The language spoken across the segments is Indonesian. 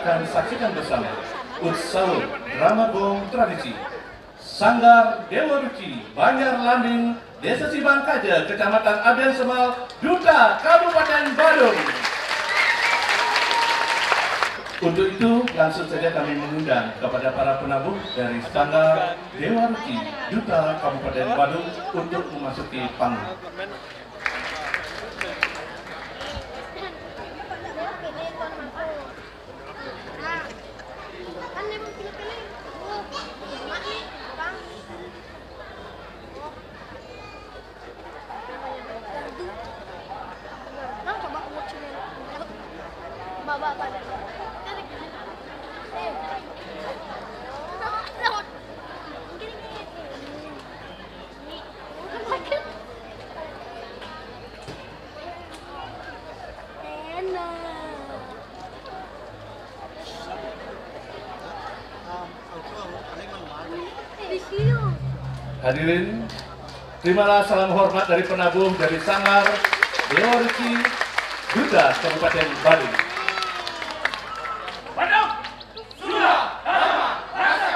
akan saksikan bersama Utsal drama Gong tradisi Sanggar Dewa Ruci, Br.Lambing, Desa Sibang Kaja, Kecamatan Abiansemal, Duta, Kabupaten Badung. Untuk itu, langsung saja kami mengundang kepada para penabuh dari Sanggar Dewa Ruci, Duta, Kabupaten Badung untuk memasuki panggung. Hadirin, terimalah salam hormat dari penabuh dari Sanggar Dewa Ruci, Duta, Kabupaten Badung. Badung, sudah lama rasa.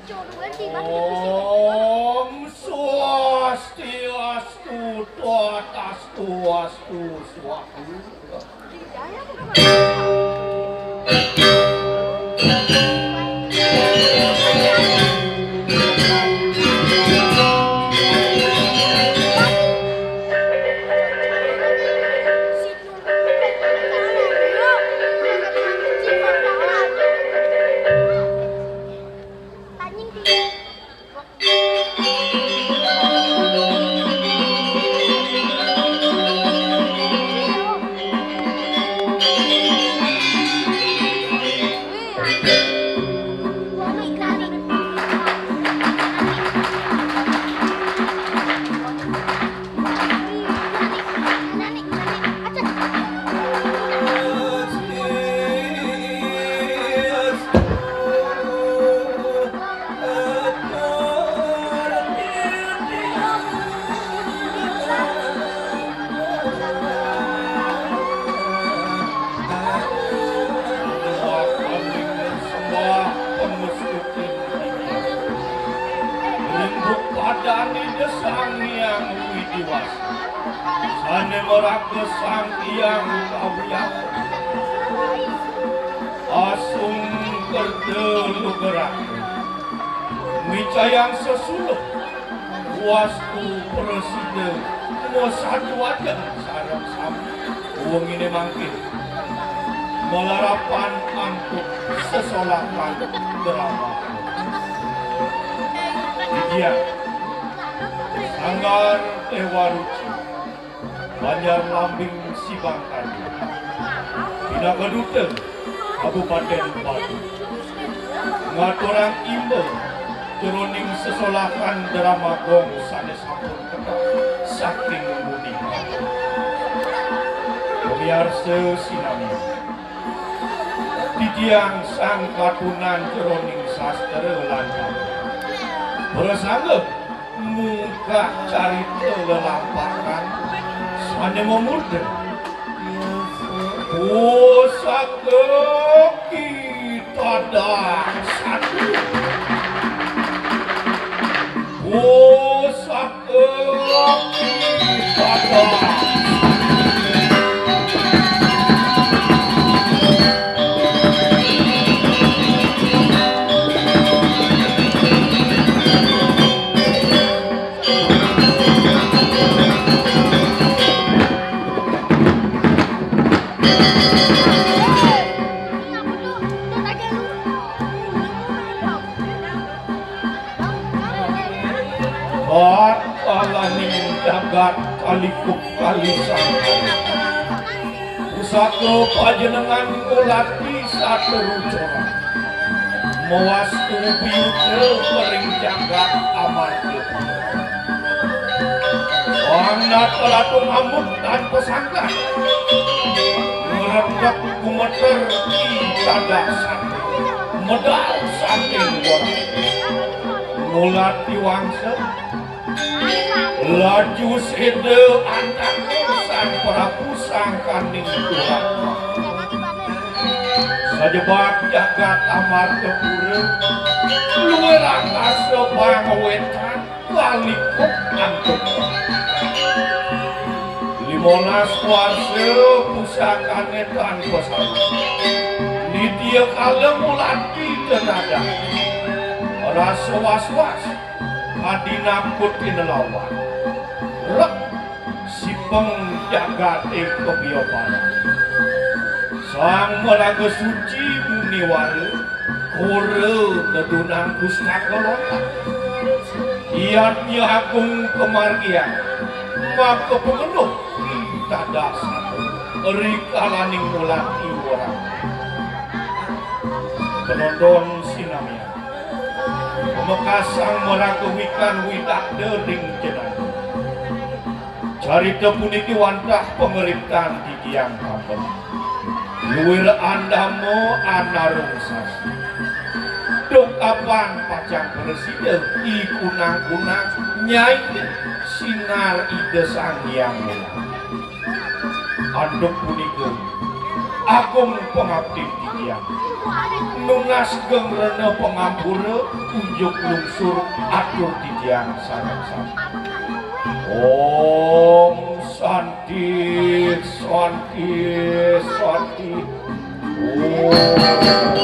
Om Swastiastu, Tuatastu, Astu, Swastu. Asung kerdelu gerak Micayang sesuluk Wasku presiden Mau satu aja sarang sami Uang ini mangkin Melarapan angkut Sesolakan drama Dia Sanggar Dewa Ruci Br.Lambing Sibang Bina Duta Kabupaten Badung ngaturang imbau turuning sesolakan drama Gong sanes sampun ketah saking muni biarse sinami titiang sang katunan turuning sastra lancar bersanggep muka carita lelampakan sane memurda pusaka kita satu pusaka kita jagat kalikuk kalisang pusaka panjenengan ulati satu rucoran mewastu biyute pering jagat amarga wanda telatun amuk tanpa sangka meredak kumeter itadasan medal saking orang mulati wangsa laju sede antak sang Prabu sangkaning Tuhan sajebak jagat amarga pura luwe rangasa bangewetan kalikuk antuk 15 warsa pusakane tanpa sama nitia kala mulati tenaga rasa was-was adinakut inelawan rek Sibang jagat kebiobana sang meraga suci muniwara kore nedunang pustaka lontar iatnya agung kemargian maka pemenuh kita dasar rikalaning mulati orang penonton sinamia pemekasang meragumikan widak dering jenang carita puniki wantah pemerintahan di tiang kampung luwir andamo anarung sasi dok apaan pacang presiden ikunang-kunang nyai sinar ide sang yang mulia anduk punika agung pengabdi didiang nunas geng rene pengampura unjuk lungsur atur didiang sarang-sarang. Om Santi Santi Santi. Om